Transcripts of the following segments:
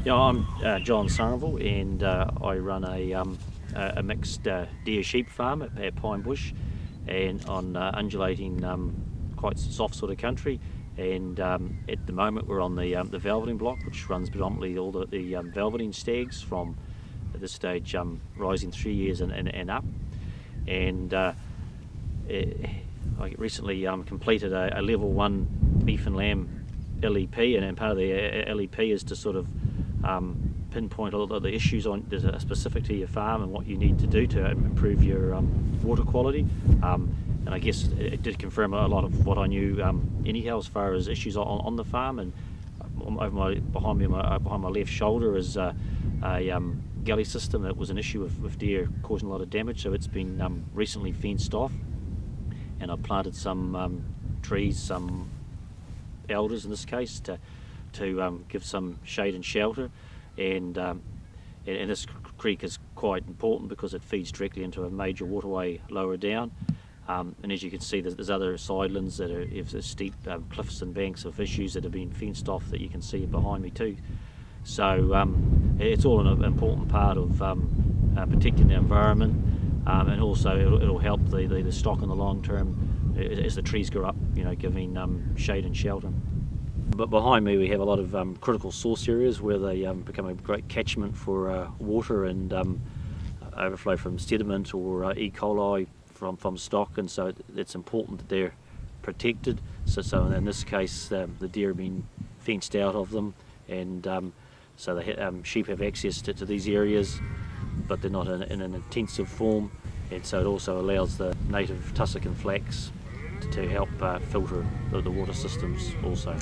Yeah, I'm John Somerville, and I run a mixed deer sheep farm at Pine Bush, and on undulating, quite soft sort of country. And at the moment we're on the velveting block, which runs predominantly all the velveting stags from at this stage rising 3 years and up. And I recently completed a level 1 beef and lamb LEP, and part of the LEP is to sort of pinpoint all the issues specific to your farm and what you need to do to improve your water quality. And I guess it did confirm a lot of what I knew anyhow as far as issues on the farm. And behind my left shoulder is a gully system that was an issue with deer causing a lot of damage, so it's been recently fenced off, and I planted some trees, some elders in this case, to give some shade and shelter. And this creek is quite important because it feeds directly into a major waterway lower down. And as you can see, there's other sidelands that have steep cliffs and banks of issues that have been fenced off that you can see behind me too. So it's all an important part of protecting the environment, and also it'll help the stock in the long term as the trees grow up, giving shade and shelter. But behind me we have a lot of critical source areas where they become a great catchment for water and overflow from sediment or E. coli from stock, and so it's important that they're protected. So in this case the deer have been fenced out of them, and so the sheep have access to these areas, but they're not in an intensive form, and so it also allows the native tussock and flax to help filter the water systems also.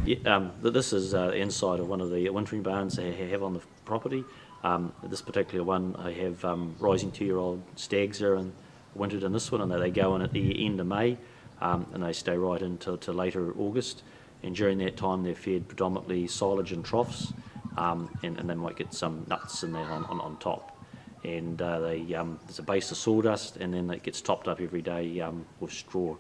Yeah, this is the inside of one of the wintering barns they have on the property. This particular one, I have rising 2-year-old stags there and wintered in this one, and they go in at the end of May, and they stay right into later August. And during that time they're fed predominantly silage and troughs, and they might get some nuts in there on top. And there's a base of sawdust, and then it gets topped up every day with straw,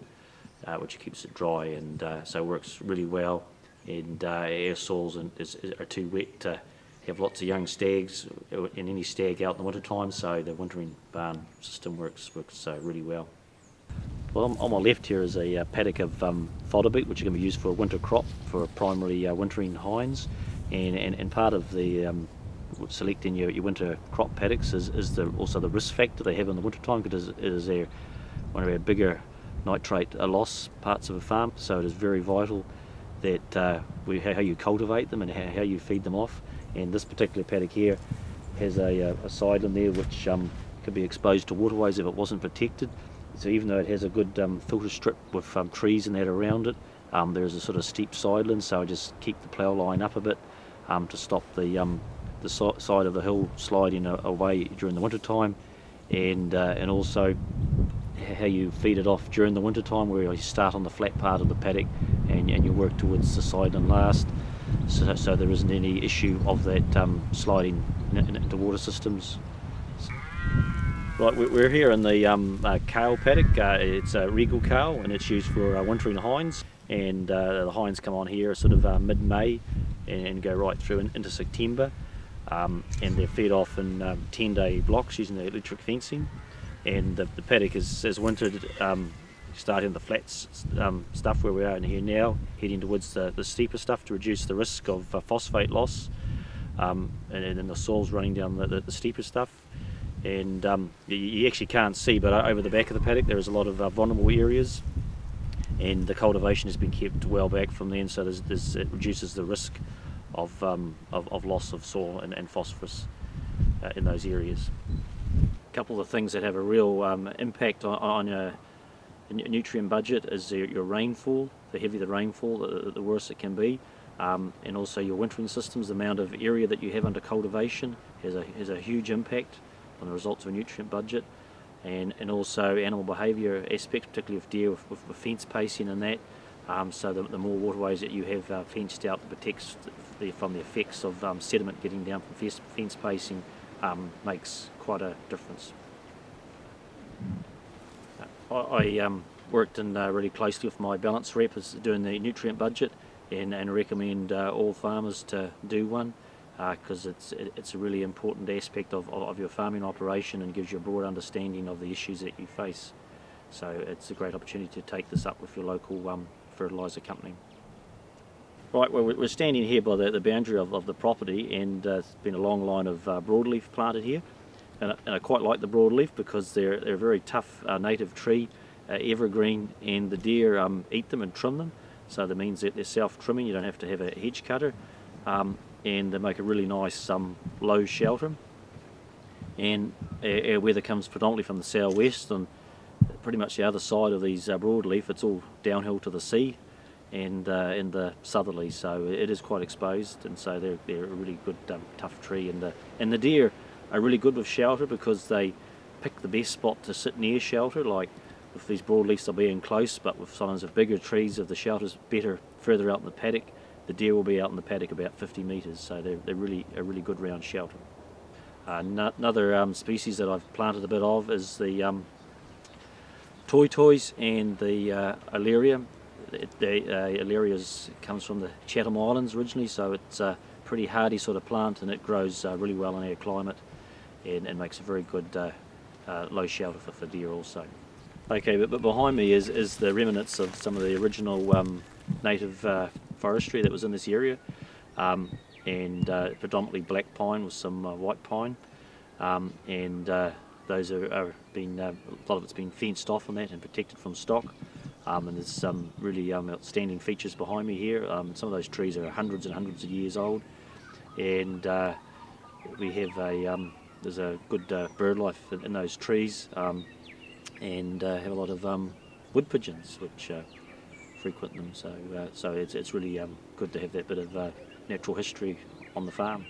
which keeps it dry, and so it works really well. And our soils are too wet to have lots of young stags and any stag out in the winter time, so the wintering barn system works really well. Well, on my left here is a paddock of fodder beet, which are going to be used for a winter crop for primary wintering hinds, and part of the selecting your winter crop paddocks is also the risk factor they have in the winter time, because it is one of our bigger nitrate loss parts of a farm, so it is very vital that how you cultivate them and how you feed them off. And this particular paddock here has a sideland there which could be exposed to waterways if it wasn't protected. So even though it has a good filter strip with trees and that around it, there's a sort of steep sideland, so I just keep the plough line up a bit to stop the side of the hill sliding away during the winter time, and also how you feed it off during the winter time, where you start on the flat part of the paddock and you work towards the sideland last, so there isn't any issue of that sliding into water systems. Right, we're here in the kale paddock. It's a regal kale, and it's used for wintering hinds, and the hinds come on here sort of mid-May and go right through into September, and they're fed off in 10-day blocks using the electric fencing. And the paddock is wintered, starting the flat stuff where we are in here now, heading towards the steeper stuff to reduce the risk of phosphate loss, and then the soil's running down the steeper stuff. And you actually can't see, but over the back of the paddock there is a lot of vulnerable areas, and the cultivation has been kept well back from then, so it reduces the risk of loss of soil and phosphorus in those areas. A couple of the things that have a real impact on your nutrient budget is your rainfall. The heavier the rainfall, the worse it can be, and also your wintering systems. The amount of area that you have under cultivation has a huge impact on the results of a nutrient budget, and also animal behaviour aspects, particularly with deer with fence pacing and that. So the more waterways that you have fenced out, protects from the effects of sediment getting down from fence pacing, makes quite a difference. I worked in really closely with my balance rep as doing the nutrient budget, and recommend all farmers to do one. because it's a really important aspect of your farming operation and gives you a broad understanding of the issues that you face. So it's a great opportunity to take this up with your local fertiliser company. Right, well, we're standing here by the boundary of the property, and there's been a long line of broadleaf planted here, and I quite like the broadleaf because they're a very tough native tree, evergreen, and the deer eat them and trim them, so that means that they're self-trimming. You don't have to have a hedge cutter, and they make a really nice low shelter. And our weather comes predominantly from the southwest, and pretty much the other side of these broadleaf, it's all downhill to the sea and in the southerly, so it is quite exposed, and so they're a really good tough tree, and the deer are really good with shelter because they pick the best spot to sit near shelter. Like with these broadleafs they'll be in close, but with sometimes of bigger trees, if the shelter's better further out in the paddock, the deer will be out in the paddock about 50 metres, so they're really a really good round shelter. Another species that I've planted a bit of is the toys and the Aleria. Aleria comes from the Chatham Islands originally, so it's a pretty hardy sort of plant, and it grows really well in our climate and makes a very good low shelter for deer also. Okay, but behind me is the remnants of some of the original native forestry that was in this area, and predominantly black pine with some white pine, and those are been a lot of it's been fenced off on that and protected from stock. And there's some really outstanding features behind me here. Some of those trees are hundreds and hundreds of years old, and we have there's a good bird life in those trees, and have a lot of wood pigeons which frequent them. So it's really good to have that bit of natural history on the farm.